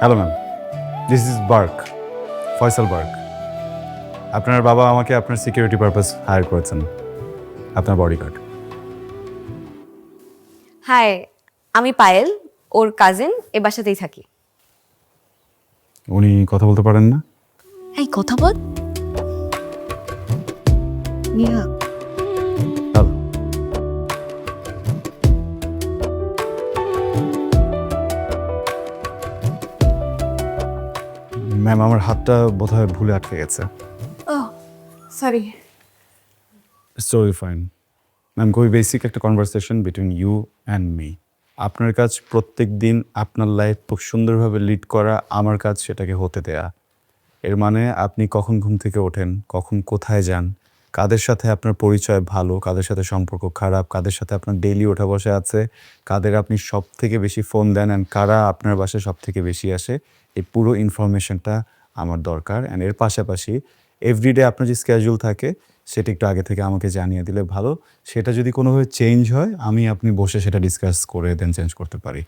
Hello ma'am, this is Barq, Faisal Barq. আপনার বাবা আমাকে আপনার সিকিউরিটি পারপাস হায়ার করেছেন, আপনার বডিগার্ড। হাই, আমি পায়েল, ওর কাজিন, এ বাসাতেই থাকি। উনি কথা বলতে পারেন না? এই কথা বল। হ্যালো। ম্যাম, আমার হাতটা বোধহয় ভুলে আটকে গেছে। ও সরি। সরি ফাইন ম্যাম, খুবই বেসিক একটা conversation between you and me. আপনার কাজ প্রত্যেক দিন আপনার লাইফ খুব সুন্দরভাবে লিড করা, আমার কাজ সেটাকে হতে দেয়া। এর মানে আপনি কখন ঘুম থেকে ওঠেন, কখন কোথায় যান, কাদের সাথে আপনার পরিচয় ভালো, কাদের সাথে সম্পর্ক খারাপ, কাদের সাথে আপনার ডেইলি ওঠা বসা আছে, কাদের আপনি সব থেকে বেশি ফোন দেন অ্যান্ড কারা আপনার বাসায় সব থেকে বেশি আসে, এই পুরো ইনফরমেশনটা আমার দরকার। অ্যান্ড এর পাশাপাশি এভরিডে আপনার যে স্কেডিউল থাকে সেটা একটু আগে থেকে আমাকে জানিয়ে দিলে ভালো। সেটা যদি কোনোভাবে চেঞ্জ হয়, আমি আপনি বসে সেটা ডিসকাস করে দেন চেঞ্জ করতে পারি।